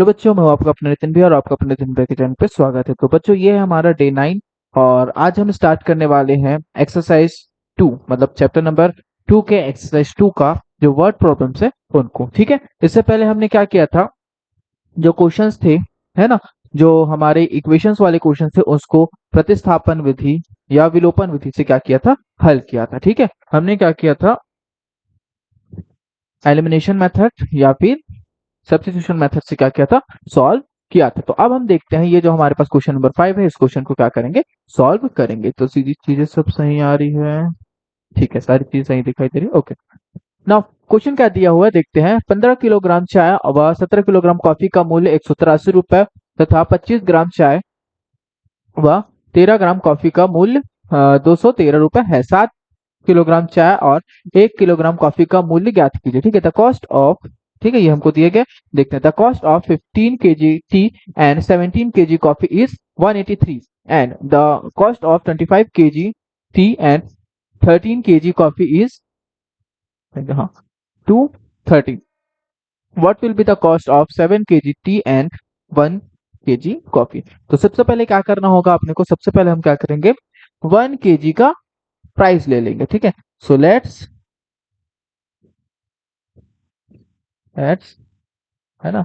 Hello बच्चों, मैं हूं आपका अपना नितिन भी और आपका अपने नितिन भाई के चैनल पे स्वागत है। तो बच्चों, ये है हमारा डे 9 और आज हम स्टार्ट करने वाले हैं एक्सरसाइज 2, मतलब चैप्टर नंबर 2 के एक्सरसाइज 2 का जो वर्ड प्रॉब्लम्स है उनको। ठीक है, इससे पहले हमने क्या किया था, जो क्वेश्चंस थे, है ना, जो हमारे इक्वेशंस वाले क्वेश्चन थे उसको प्रतिस्थापन विधि या विलोपन विधि से क्या किया था, हल किया था। ठीक है, हमने क्या किया था, एलिमिनेशन मेथड या फिर सब्स्टिट्यूशन मेथड से क्या किया था, सॉल्व किया था। तो अब हम देखते हैं ये जो हमारे पास क्वेश्चन नंबर 5 है, इस क्वेश्चन को क्या करेंगे, सॉल्व करेंगे। तो सीधी चीजें सब सही आ रही है, ठीक है, सारी चीजें सही दिखाई दे रही है। ओके, नाउ क्वेश्चन क्या दिया हुआ है देखते हैं। 15 किलोग्राम चाय व 17 किलोग्राम कॉफी का मूल्य 183 रुपए तथा 25 ग्राम चाय व 13 ग्राम कॉफी का मूल्य 213 रुपए है। 7 किलोग्राम चाय और 1 किलोग्राम कॉफी का मूल्य ज्ञात कीजिए। ठीक है, द कॉस्ट ऑफ, ठीक है, ये हमको दिए गए। देखते हैं, the cost of 15 KG T and 17 KG coffee is 183 and the cost of 25 KG T and 13 KG coffee is, हाँ, 230। What will be the cost of 7 KG T and 1 KG coffee. तो सबसे पहले क्या करना होगा अपने को, सबसे पहले हम क्या करेंगे, 1 केजी का प्राइस ले लेंगे। ठीक है, सो लेट्स लेट्स, है ना,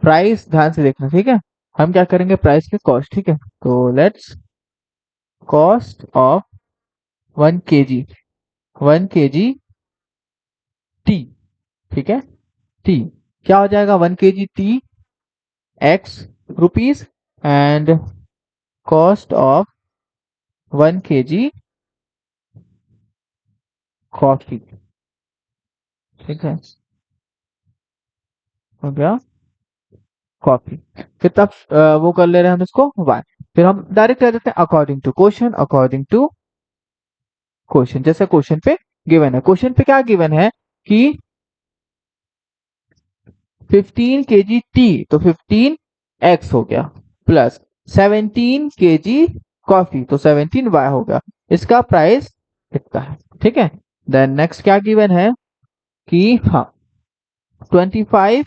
प्राइस ध्यान से देखना। ठीक है, हम क्या करेंगे, प्राइस के कॉस्ट। ठीक है, तो let's cost of 1 KG, 1 KG T. ठीक है, टी क्या हो जाएगा, 1 KG T x rupees and cost of 1 KG coffee. ठीक है, हो गया कॉफी। फिर तब वो कर ले रहे हैं हम इसको वाई। फिर हम डायरेक्ट कर देते हैं according to question, according to question. जैसे क्वेश्चन पे गिवन है, क्वेश्चन पे क्या गिवन है कि 15 केजी टी, तो 15 एक्स हो गया, प्लस 17 केजी कॉफी, तो 17 वाई हो गया। इसका प्राइस इतना है। ठीक है, देन नेक्स्ट क्या गिवन है कि, हाँ, 25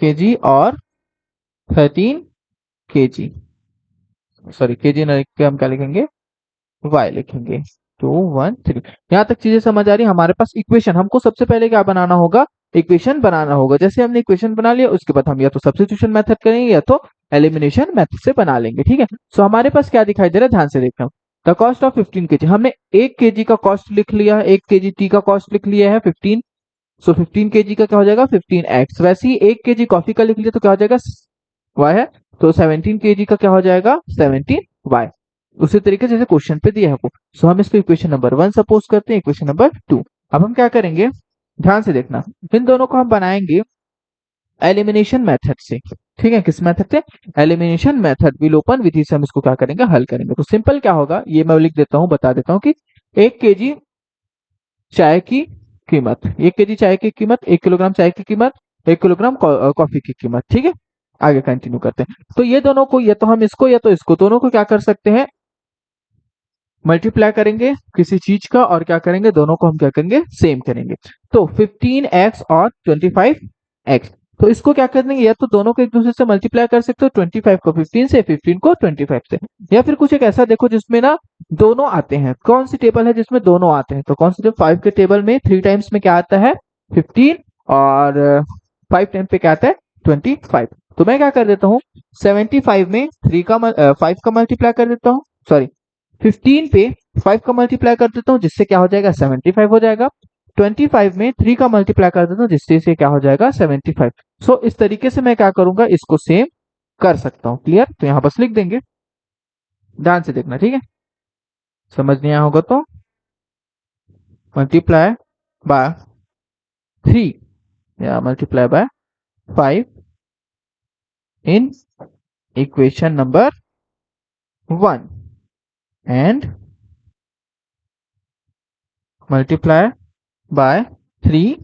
केजी और 13 केजी, सॉरी केजी ना लिख के हम क्या लिखेंगे, वाई लिखेंगे, 213। यहाँ तक चीजें समझ आ रही है। हमारे पास इक्वेशन, हमको सबसे पहले क्या बनाना होगा, इक्वेशन बनाना होगा। जैसे हमने इक्वेशन बना लिया, उसके बाद हम या तो सब्स्टिट्यूशन मेथड करेंगे या तो एलिमिनेशन मेथड से बना लेंगे। ठीक है, सो हमारे पास क्या दिखाई दे रहा है, ध्यान से देखना। द कॉस्ट ऑफ 15 केजी, हमने 1 केजी का कॉस्ट लिख लिया है, 1 केजी टी का कॉस्ट लिख लिया है 15। सो 15 केजी का क्या हो जाएगा, 15 एक्स। वैसे ही 1 केजी कॉफी का लिख लिया तो क्या हो जाएगा, वाई है, तो 17 केजी का क्या हो जाएगा, 17 वाई। उसी तरीके से जैसे क्वेश्चन पे दिया है वो। सो हम इसको इक्वेशन नंबर 1 सपोज करते हैं, इक्वेशन नंबर 2। अब हम क्या करेंगे, ध्यान से देखना, इन दोनों को हम बनाएंगे एलिमिनेशन मेथड से। ठीक है, किस मेथड से, एलिमिनेशन मेथड, विलोपन विधि से हम इसको क्या करेंगे, हल करेंगे। तो सिंपल क्या होगा, ये मैं लिख देता हूं, बता देता हूं कि 1 केजी चाय की कीमत, 1 केजी चाय की कीमत, 1 किलोग्राम चाय की कीमत, 1 किलोग्राम कॉफी की कीमत। ठीक है, आगे कंटिन्यू करते हैं। तो ये दोनों को, या तो हम इसको या तो इसको, दोनों को क्या कर सकते हैं, मल्टीप्लाई करेंगे किसी चीज का, और क्या करेंगे, दोनों को हम क्या करेंगे, सेम करेंगे। तो 15x और 25x, तो इसको क्या कर देंगे, या तो दोनों को एक दूसरे से मल्टीप्लाई कर सकते हो, 25 को 15 से, 15 को 25 से, या फिर कुछ एक ऐसा देखो जिसमें ना दोनों आते हैं। कौन सी टेबल है जिसमें दोनों आते हैं, तो कौन सी, 5 के टेबल में 3 टाइम्स में क्या आता है, 15, और 5 टाइम पे क्या आता है, 25। तो मैं क्या कर देता हूँ, 75 में 5 का मल्टीप्लाई कर देता हूँ, सॉरी 15 पे 5 का मल्टीप्लाई कर देता हूँ, जिससे क्या हो जाएगा, 75 हो जाएगा। 25 में 3 का मल्टीप्लाई कर देता हूँ, जिससे से क्या हो जाएगा, 75। सो इस तरीके से मैं क्या करूंगा, इसको सेम कर सकता हूँ। क्लियर, तो यहाँ बस लिख देंगे, ध्यान से देखना। ठीक है, समझ नहीं आया होगा तो मल्टीप्लाई बाय 3 या multiply by 5 in equation number 1 and multiply by 3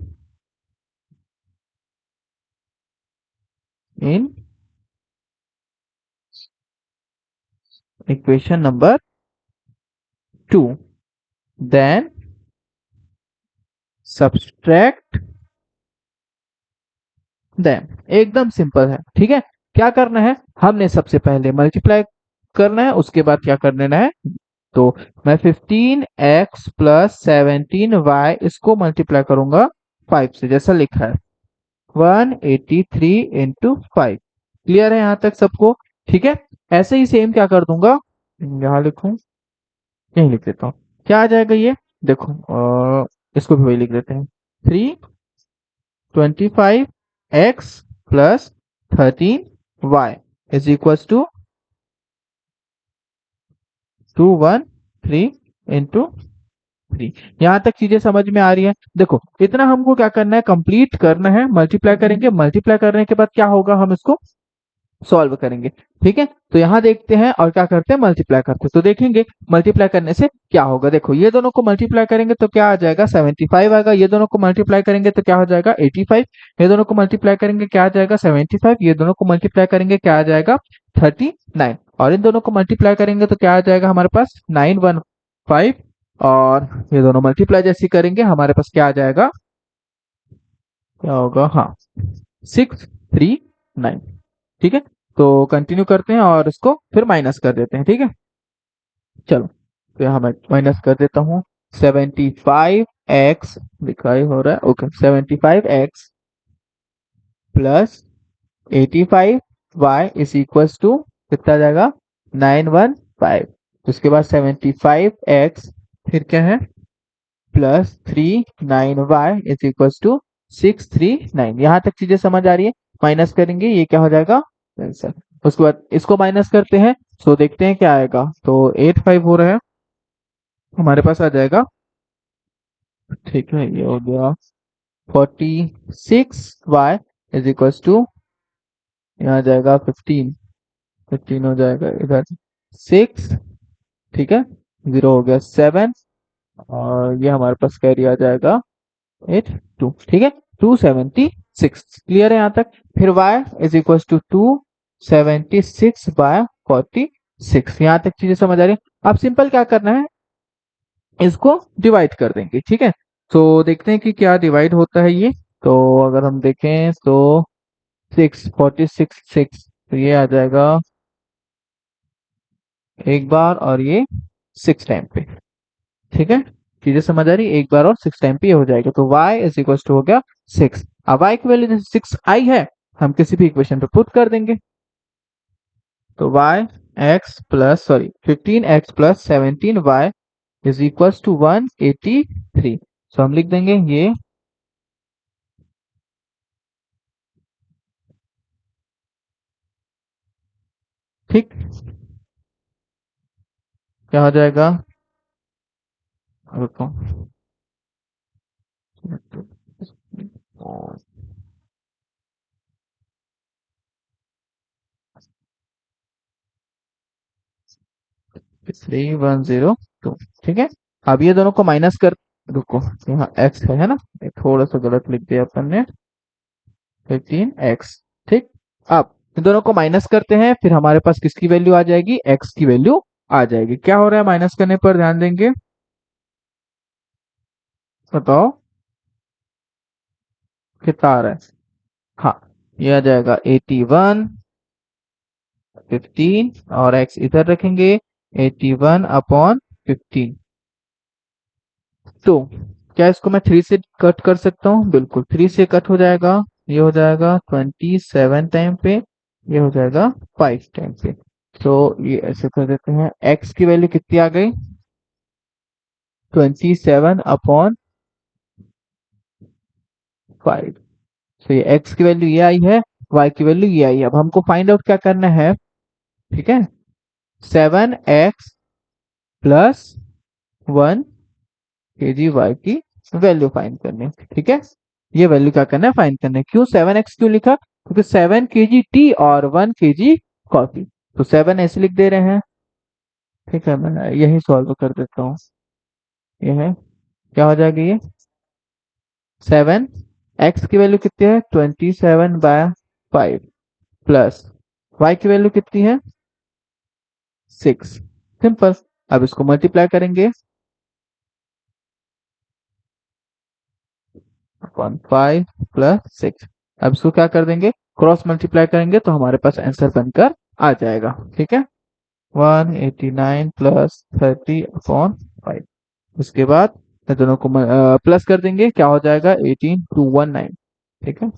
in equation number 2, then subtract then एकदम सिंपल है, ठीक है। क्या करना है, हमने सबसे पहले मल्टीप्लाई करना है, उसके बाद क्या कर देना है, तो मैं 15x प्लस 17y इसको मल्टीप्लाई करूंगा 5 से, जैसा लिखा है 183 इंटू 5। क्लियर है यहाँ तक सबको? ठीक है। ऐसे ही सेम क्या कर दूंगा, यहाँ लिखूं, यही लिख देता हूँ। क्या आ जाएगा ये, देखो इसको भी वही लिख देते हैं, 325x plus 13y is equal to 213 into 3। यहाँ तक चीजें समझ में आ रही है? देखो इतना हमको क्या करना है, कंप्लीट करना है, मल्टीप्लाई करेंगे, मल्टीप्लाई करने के बाद क्या होगा, हम इसको सॉल्व करेंगे। ठीक है, तो यहाँ देखते हैं और क्या करते हैं, मल्टीप्लाई करते हैं। तो देखेंगे मल्टीप्लाई करने से क्या होगा। देखो ये दोनों को मल्टीप्लाई करेंगे तो क्या आ जाएगा, 75 आएगा। ये दोनों को मल्टीप्लाई करेंगे तो क्या हो जाएगा, 85। ये दोनों को मल्टीप्लाई करेंगे क्या आ जाएगा, 75। ये दोनों को मल्टीप्लाई करेंगे क्या आ जाएगा, 39। और इन दोनों को मल्टीप्लाई करेंगे तो क्या आ जाएगा हमारे पास, 915। और ये दोनों मल्टीप्लाई जैसे करेंगे हमारे पास क्या आ जाएगा, क्या होगा, हाँ 639। ठीक है, तो कंटिन्यू करते हैं और इसको फिर माइनस कर देते हैं। ठीक है, चलो तो यहाँ मैं माइनस कर देता हूँ। 75x लिखाई हो रहा है, okay, 75x plus 85y is equal to कितना जाएगा, 915। उसके बाद 75x फिर क्या है, plus 39y is equal to 639। यहाँ तक चीजें समझ आ रही है? माइनस करेंगे ये क्या हो जाएगा, आंसर। उसके बाद इसको माइनस करते हैं, तो देखते हैं क्या आएगा। तो 85 हो रहा है, हमारे पास आ जाएगा, ठीक है, ये हो गया 46y इज इक्वल टू, यहाँ जाएगा 15, 15 हो जाएगा इधर 6, ठीक है, 0 हो गया 7, और ये हमारे पास कैरी आ जाएगा 82। ठीक है, 276। क्लियर है यहाँ तक? फिर y is equal to 276 by 46। यहाँ तक चीजें समझ आ रही है? अब सिंपल क्या करना है, इसको डिवाइड कर देंगे। ठीक है, तो देखते हैं कि क्या डिवाइड होता है ये। तो अगर हम देखें तो 6 तो ये आ जाएगा एक बार, और ये 6 टाइम पे। ठीक है, चीजें समझ आ रही, एक बार और 6 टाइम पे ये हो जाएगा। तो y इज इक्वल टू हो गया 6। अब y की वैल्यू जैसे 6 आई है, हम किसी भी इक्वेशन पे पुट कर देंगे। तो y x plus sorry 15x plus 17y is equal to 183। So हम लिख देंगे ये, ठीक, क्या हो जाएगा, रुको, 3102। ठीक है, अब ये दोनों को माइनस कर, रुको, यहाँ x है ना, ये थोड़ा सा गलत लिख दिया अपन ने, 15x। ठीक, अब इन दोनों को माइनस करते हैं, फिर हमारे पास किसकी वैल्यू आ जाएगी, x की वैल्यू आ जाएगी। क्या हो रहा है माइनस करने पर, ध्यान देंगे, बताओ कितना आ रहा है। हाँ, ये आ जाएगा 81, 15, और x इधर रखेंगे, 81 अपॉन 15। तो क्या इसको मैं 3 से कट कर सकता हूँ, बिल्कुल 3 से कट हो जाएगा। ये हो जाएगा 27 टाइम पे, ये हो जाएगा 5 टाइम पे। तो ये ऐसे कर देते हैं, x की वैल्यू कितनी आ गई, 27 अपॉन 5। तो ये x की वैल्यू ये आई है, y की वैल्यू ये आई है। अब हमको फाइंड आउट क्या करना है, ठीक है, 7x प्लस 1 kg y की वैल्यू फाइंड करनी है। ठीक है, ये वैल्यू क्या करना है, फाइंड करना है। क्यों 7x क्यों लिखा, क्योंकि 7 kg टी और 1 kg कॉफी, तो 7 ऐसे लिख दे रहे हैं। ठीक है, मैं यही सॉल्व कर देता हूँ। ये है, क्या हो जाएगा ये, 7, x की वैल्यू कितनी है, 27/5 प्लस y की वैल्यू कितनी है, 6। सिंपल। अब इसको मल्टीप्लाई करेंगे अपॉन 5 प्लस 6। अब इसको क्या कर देंगे, क्रॉस मल्टीप्लाई करेंगे तो हमारे पास आंसर बनकर आ जाएगा। ठीक है, 189 प्लस 30/5। उसके बाद इन दोनों को प्लस कर देंगे, क्या हो जाएगा 18219। ठीक है,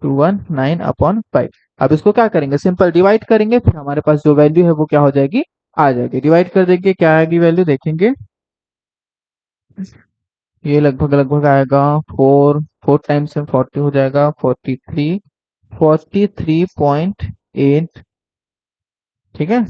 219/5। अब इसको क्या करेंगे, सिंपल डिवाइड करेंगे, फिर हमारे पास जो वैल्यू है वो क्या हो जाएगी, आ जाएगी। डिवाइड कर देंगे, क्या आएगी वैल्यू देखेंगे, ये लगभग लगभग आएगा 4 टाइम्स में 40 हो जाएगा 43.8। ठीक है,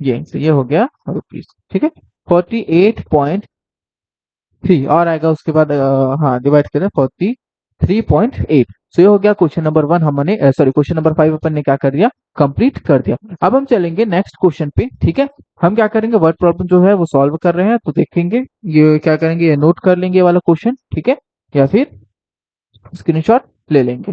ये तो ये हो गया रुपीज। ठीक है, 48.3 और आएगा उसके बाद, हाँ डिवाइड करें 43.8। तो ये हो गया क्वेश्चन नंबर 1, हमने सॉरी क्वेश्चन नंबर 5 अपन ने क्या कर दिया, कंप्लीट कर दिया। अब हम चलेंगे नेक्स्ट क्वेश्चन पे। ठीक है, हम क्या करेंगे, वर्ड प्रॉब्लम जो है वो सॉल्व कर रहे हैं, तो देखेंगे ये क्या करेंगे, ये नोट कर लेंगे ये वाला क्वेश्चन। ठीक है, या फिर स्क्रीनशॉट ले लेंगे।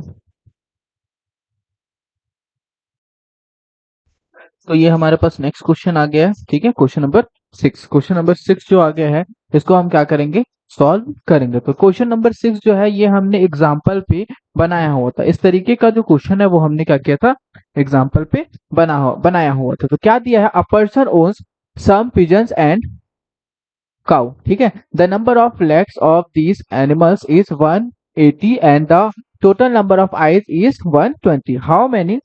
तो ये हमारे पास नेक्स्ट क्वेश्चन आ गया है। ठीक है, क्वेश्चन नंबर 6। क्वेश्चन नंबर 6 जो आ गया है, इसको हम क्या करेंगे, सॉल्व करेंगे। तो क्वेश्चन नंबर 6 जो है ये हमने एग्जाम्पल पे बनाया हुआ था। इस तरीके का जो क्वेश्चन है वो हमने क्या किया था, एग्जाम्पल पे बनाया हुआ था। तो क्या दिया है, a person owns some pigeons and cow. ठीक है, the number of legs of these animals is 180 and the total number of eyes is 120।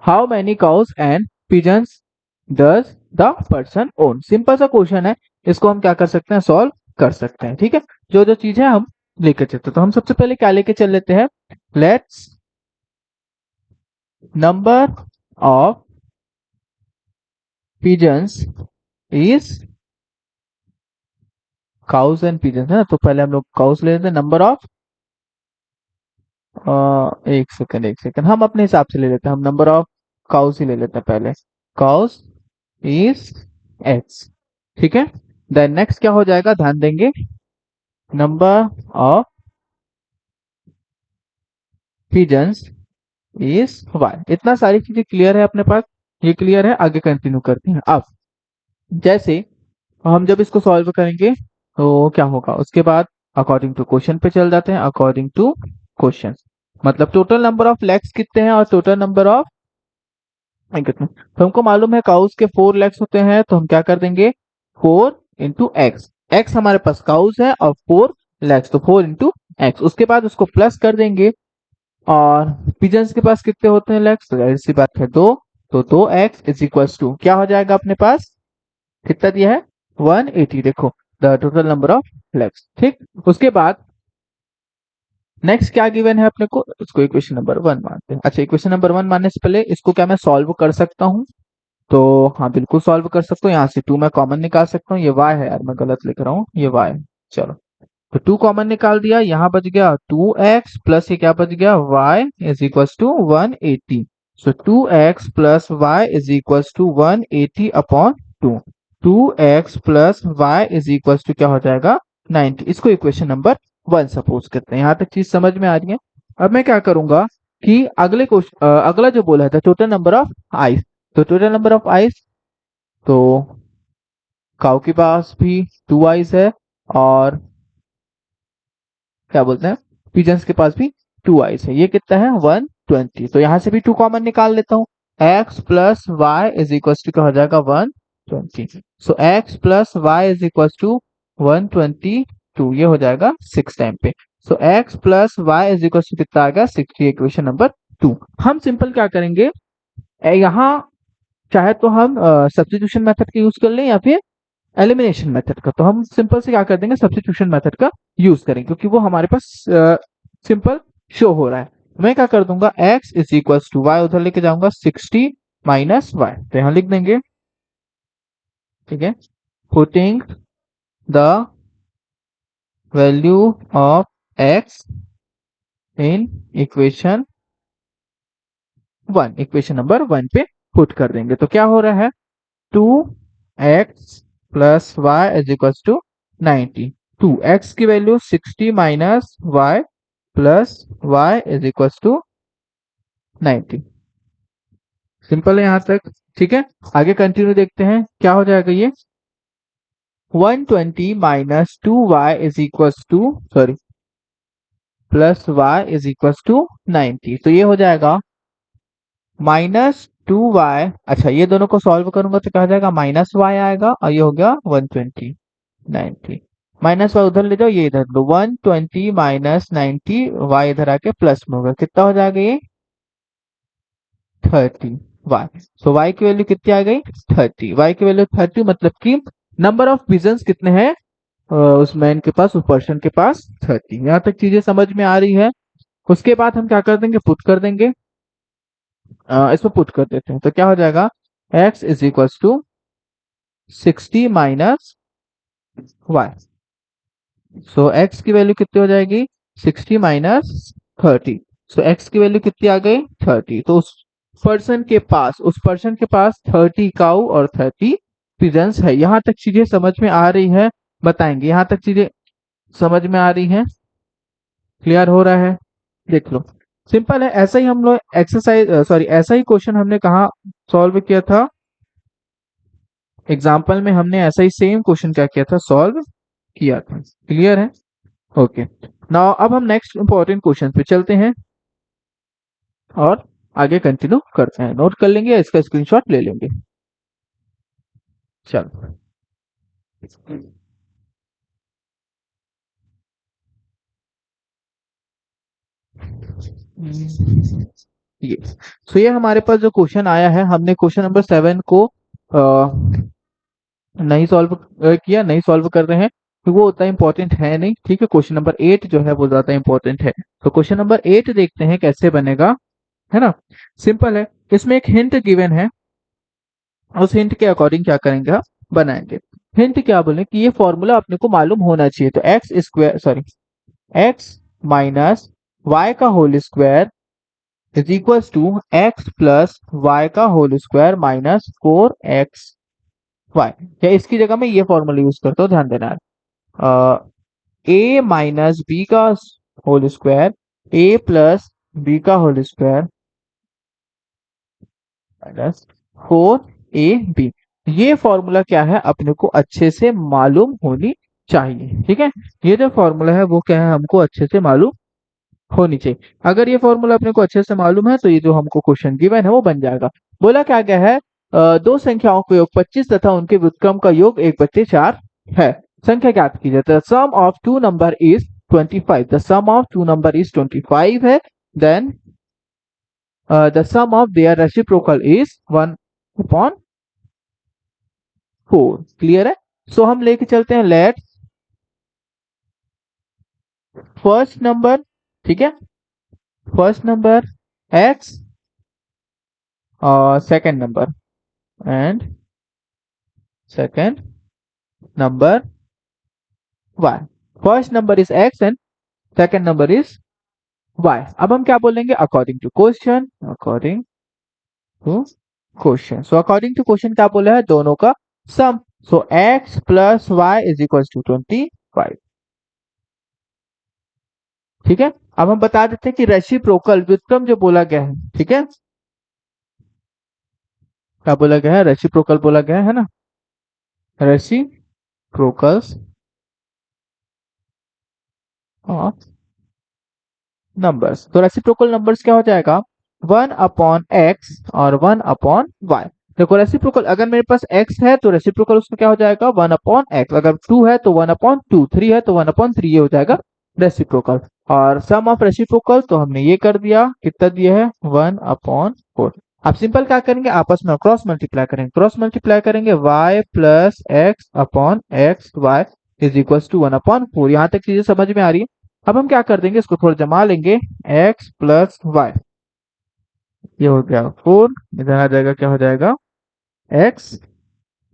How many cows and pigeons does the person own. Simple सा question है, इसको हम क्या कर सकते हैं, सॉल्व कर सकते हैं। ठीक है, जो जो चीज है हम लेकर चलते हैं। तो हम सबसे पहले क्या लेके चल लेते हैं, let's number of pigeons is cows and pigeons है ना, तो पहले हम लोग काउस ले लेते हैं। नंबर ऑफ एक सेकंड हम अपने हिसाब से ले लेते हैं, हम नंबर ऑफ काउस ही ले लेते हैं पहले। Cows is x. ठीक है, देन नेक्स्ट क्या हो जाएगा, ध्यान देंगे, number of pigeons is y. इतना सारी चीजें क्लियर है अपने पास, ये क्लियर है। आगे कंटिन्यू करते हैं। अब जैसे हम जब इसको सॉल्व करेंगे तो क्या होगा, उसके बाद अकॉर्डिंग टू क्वेश्चन पे चल जाते हैं। अकॉर्डिंग टू क्वेश्चन मतलब टोटल नंबर ऑफ लेग्स कितने हैं और टोटल नंबर ऑफ कितने। तो हमको मालूम है काउस के 4 लेग्स होते हैं, तो हम क्या कर देंगे, 4 × एक्स हमारे पास काउस है और 4 लेग्स, तो 4 × एक्स। उसके बाद उसको प्लस कर देंगे, और पिजन्स के पास कितने होते हैं लेग्स, तो ऐसी बात है 2। तो 2x इज इक्वल टू क्या हो जाएगा अपने पास, कितना दिया है 180। देखो the total number of legs. ठीक, उसके बाद नेक्स्ट क्या गिवन है अपने को, इसको इक्वेशन नंबर 1 मानते हैं। अच्छा, इक्वेशन नंबर 1 मानने से पहले इसको क्या मैं सॉल्व कर सकता हूँ, तो हाँ बिल्कुल सॉल्व कर सकता हूँ। यहाँ से 2 मैं कॉमन निकाल सकता हूँ। ये y है यार, मैं गलत लिख रहा हूँ, ये y है। चलो, तो 2 कॉमन निकाल दिया, यहाँ बच गया 2x प्लस ये क्या बच गया y is equal to 180। So 2x plus y is equal to 180/2। 2x plus y is equal to क्या हो जाएगा 90। इसको इक्वेशन नंबर 1 सपोज करते हैं। यहाँ तक चीज समझ में आ रही है। अब मैं क्या करूंगा कि अगले क्वेश्चन अगला जो बोला था टोटल नंबर ऑफ आइस, तो टोटल नंबर ऑफ आइस, तो काउ के पास भी 2 आइस है, और क्या बोलते हैं पिजन्स के पास भी 2 आइस है। ये कितना है 120। तो यहां से भी 2 कॉमन निकाल लेता हूँ। x plus y is equal to क्या हो जाएगा 120। So x plus y is equal to 122, ये हो जाएगा 6 टाइम पे। So x plus y is equal to कितना आएगा 60। Equation number 2। हम सिंपल क्या करेंगे, यहाँ चाहे तो हम सब्स्टिट्यूशन मेथड का यूज कर लें या फिर एलिमिनेशन मेथड का। तो हम सिंपल से क्या कर देंगे, सब्स्टिट्यूशन मेथड का यूज करेंगे, क्योंकि वो हमारे पास सिंपल शो हो रहा है। मैं क्या कर दूंगा, x is equal to y उधर लेके जाऊंगा 60 माइनस वाई, तो यहां लिख देंगे। ठीक है, putting the value of x in equation 1, equation number 1 पे पुट कर देंगे। तो क्या हो रहा है 2x plus y is equal to 90। 2x की value 60 minus y plus y is equal to 90। Simple है यहां तक। ठीक है, आगे कंटिन्यू देखते हैं क्या हो जाएगा। ये 120 माइनस 2y is equal to, sorry plus y is equal to 90। तो ये हो जाएगा -2y। अच्छा, ये दोनों को सॉल्व करूंगा तो क्या हो जाएगा, -y आएगा और ये हो गया 120 90। माइनस वाई उधर ले जाओ, ये इधर लो, 120 माइनस 90, वाई इधर आके प्लस में होगा, कितना हो जाएगा ये 30 वाई। सो वाई की वैल्यू कितनी आ गई 30, वाई की वैल्यू 30, मतलब कि नंबर ऑफ पिजन्स कितने हैं उस मैन के पास, उस पर्सन के पास 30। यहाँ तक चीजें समझ में आ रही है। उसके बाद हम क्या कर देंगे, पुट कर देंगे, इसमें पुट कर देते हैं तो क्या हो जाएगा, x is equal to 60 minus y. So x की वैल्यू कितनी हो जाएगी 60 माइनस 30। सो x की वैल्यू कितनी आ गई 30। तो उस पर्सन के पास 30 काउ और 30 पिजन्स है। यहाँ तक चीजें समझ में आ रही है, बताएंगे यहाँ तक चीजें समझ में आ रही हैं, क्लियर हो रहा है। देख लो, सिंपल है। ऐसा ही हम लोग एक्सरसाइज सॉरी ऐसा ही क्वेश्चन हमने कहा सॉल्व किया था, एग्जाम्पल में हमने ऐसा ही सेम क्वेश्चन क्या किया था, सॉल्व किया था। क्लियर है, ओके। नाउ अब हम नेक्स्ट इंपॉर्टेंट क्वेश्चन पे चलते हैं और आगे कंटिन्यू करते हैं। नोट कर लेंगे, इसका स्क्रीनशॉट ले लेंगे। चलो, ये ये हमारे पास जो क्वेश्चन आया है, हमने क्वेश्चन नंबर 7 को नहीं सॉल्व किया, नहीं सॉल्व कर रहे हैं तो वो उतना इंपॉर्टेंट है नहीं, ठीक है। क्वेश्चन नंबर 8 जो है वो ज्यादा इंपॉर्टेंट है। तो क्वेश्चन नंबर 8 देखते हैं कैसे बनेगा, है ना। सिंपल है, इसमें एक हिंट गिवन है, उस हिंट के अकॉर्डिंग क्या करेंगे हम, बनाएंगे। हिंट क्या बोले कि ये फॉर्मूला अपने को मालूम होना चाहिए, तो x square sorry x minus y का whole square is equal to x plus y का whole square minus 4x y. या इसकी जगह मैं ये फॉर्मूला यूज करता हूँ, ध्यान देना है। ए माइनस बी का होल स्क्वायर, ए प्लस बी का होल स्क्वायर माइनस 4ab। ये फॉर्मूला क्या है, अपने को अच्छे से मालूम होनी चाहिए, ठीक है। ये जो फॉर्मूला है वो क्या है, हमको अच्छे से मालूम होनी चाहिए। अगर ये फॉर्मूला अपने को अच्छे से मालूम है तो ये जो हमको क्वेश्चन गिवन है वो बन जाएगा। बोला क्या गया है, दो संख्याओं का योग 25 तथा उनके व्युत्क्रम का योग 1/4 है। संख्या ज्ञात कीजिए। The sum of two number is 25। The sum of two number is 25 है। Then the sum of their reciprocal is 1/4। Clear है। सो हम लेके चलते हैं, लेट फर्स्ट नंबर, ठीक है, फर्स्ट नंबर x और second number and second number y। First number is x and second number is y। अब हम क्या बोलेंगे, according to question, according to question. So according to question क्या बोला है, दोनों का sum. So x plus y is equal to 25, ठीक है। अब हम बता देते हैं कि रेसिप्रोकल व्युत्क्रम जो बोला गया है, ठीक है, क्या बोला गया है, रेसिप्रोकल बोला गया है ना, रेसिप्रोकल्स ऑफ नंबर्स। तो रेसिप्रोकल नंबर्स क्या हो जाएगा, 1/x और 1/y। देखो रेसिप्रोकल, अगर मेरे पास x है तो रेसिप्रोकल उसमें क्या हो जाएगा 1/x, अगर 2 है तो 1/2, 3 है तो 1/3, ये हो जाएगा रेसिप्रोकल। और सम ऑफ रेसिप्रोकल तो हमने ये कर दिया, कितना दिया है 1/4। आप सिंपल क्या करेंगे, आपस में क्रॉस मल्टीप्लाई करेंगे, क्रॉस मल्टीप्लाई करेंगे, y plus x upon x y is equal to 1/4। यहाँ तक चीजें समझ में आ रही है। अब हम क्या कर देंगे, इसको थोड़ा जमा लेंगे, x प्लस वाई, ये हो गया 4, इधर आ जाएगा, क्या हो जाएगा x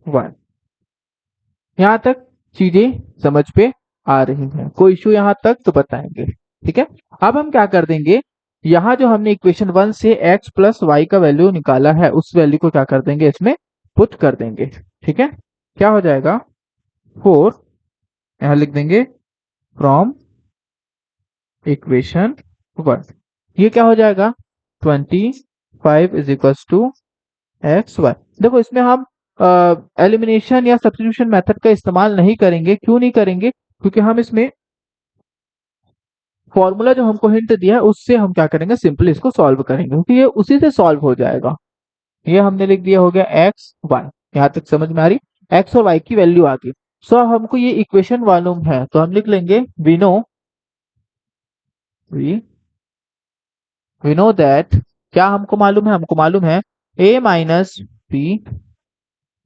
वाई। यहाँ तक चीजें समझ पे आ रही हैं, कोई इश्यू यहाँ तक तो बताएंगे, ठीक है। अब हम क्या कर देंगे, यहाँ जो हमने इक्वेशन 1 से x प्लस वाई का वैल्यू निकाला है उस वैल्यू को क्या कर देंगे, इसमें पुट कर देंगे, ठीक है। क्या हो जाएगा 4, यहाँ लिख देंगे फ्रॉम इक्वेशन 1, ये क्या हो जाएगा 25 is equal to x y. देखो इसमें हम एलिमिनेशन या सब्स्टिट्यूशन मेथड का इस्तेमाल नहीं करेंगे, क्यों नहीं करेंगे, क्योंकि हम इसमें फॉर्मूला जो हमको हिंट दिया है उससे हम क्या करेंगे, सिंपली इसको सॉल्व करेंगे क्योंकि ये उसी से सॉल्व हो जाएगा। ये हमने लिख दिया, हो गया एक्स वाई। यहाँ तक समझ में आ रही, एक्स और वाई की वैल्यू आ गई। सो अब हमको ये इक्वेशन मालूम है तो हम लिख लेंगे वी नो दैट, क्या हमको मालूम है, हमको मालूम है a minus b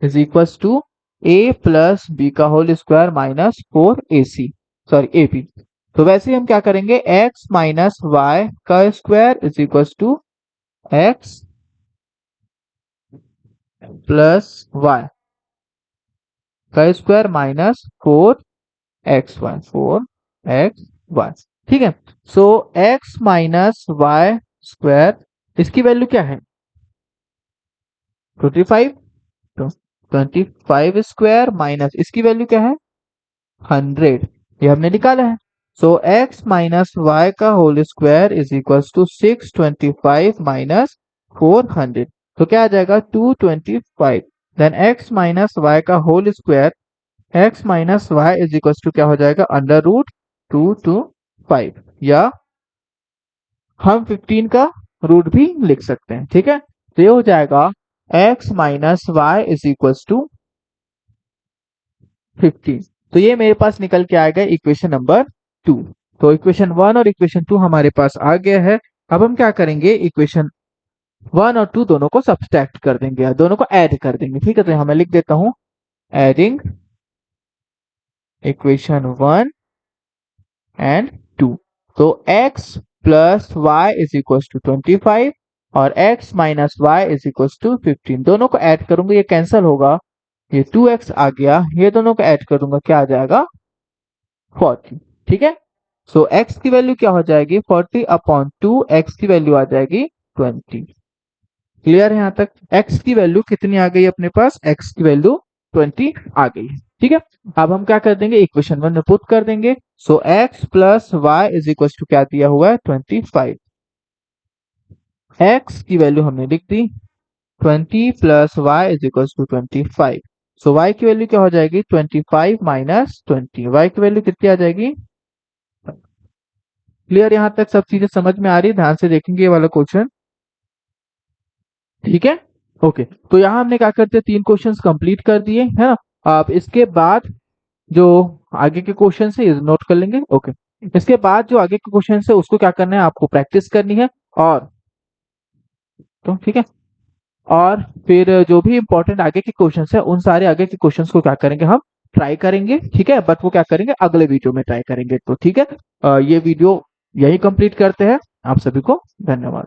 is equal to a plus b का whole square minus 4ac, sorry ab। तो वैसे ही हम क्या करेंगे, x माइनस वाई का square is equal to x plus y का स्क्वायर माइनस 4xy। ठीक है। So x minus y square, इसकी वैल्यू क्या है 25, तो 25 स्क्वायर माइनस इसकी वैल्यू क्या है 100, ये हमने निकाला है। सो x माइनस वाई का whole square is equal to 625 minus 400, तो क्या आ जाएगा 225। देन x माइनस वाई का whole square, x minus y is equal to क्या हो जाएगा अंडर रूट 225, या हम 15 का रूट भी लिख सकते हैं। ठीक है, तो ये हो जाएगा x minus y is equal to 15। तो ये मेरे पास निकल के आएगा इक्वेशन नंबर 2। तो इक्वेशन 1 और इक्वेशन 2 हमारे पास आ गया है। अब हम क्या करेंगे, इक्वेशन 1 और 2 दोनों को सब्सट्रैक्ट कर देंगे या दोनों को ऐड कर देंगे। ठीक है, तो यहाँ मैं लिख देता हूं एडिंग इक्वेशन 1 एंड 2। तो x plus y is equal to 25 और x minus y is equal to 15, दोनों को ऐड करूंगा, ये कैंसिल होगा, ये 2x आ गया, ये दोनों को ऐड करूंगा, क्या आ जाएगा 40। ठीक है, सो x की वैल्यू क्या हो जाएगी 40 अपॉन 2, x की वैल्यू आ जाएगी 20। क्लियर है यहाँ तक, x की वैल्यू कितनी आ गई अपने पास, x की वैल्यू 20 आ गई। ठीक है, अब हम क्या कर देंगे, इक्वेशन 1 में पुट कर देंगे। So x plus y is equal to क्या दिया हुआ है 25, x की वैल्यू हमने लिख दी 20 plus y is equal to 25। So y की वैल्यू क्या हो जाएगी 25 माइनस 20, y की वैल्यू कितनी आ जाएगी। क्लियर, यहाँ तक सब चीजें समझ में आ रही है, ध्यान से देखेंगे ये वाला क्वेश्चन। ठीक है, ओके। तो यहाँ हमने क्या करते हैं, 3 क्वेश्चंस कंप्लीट कर दिए है ना। अब इसके बाद जो आगे के क्वेश्चन है ये नोट कर लेंगे। ओके, इसके बाद जो आगे के क्वेश्चन है उसको क्या करना है, आपको प्रैक्टिस करनी है। और तो ठीक है, और फिर जो भी इंपॉर्टेंट आगे के क्वेश्चन है उन सारे आगे के क्वेश्चन को क्या करेंगे, हम ट्राई करेंगे। ठीक है, बट वो क्या करेंगे अगले वीडियो में ट्राई करेंगे। तो ठीक है, ये वीडियो यही कंप्लीट करते हैं। आप सभी को धन्यवाद।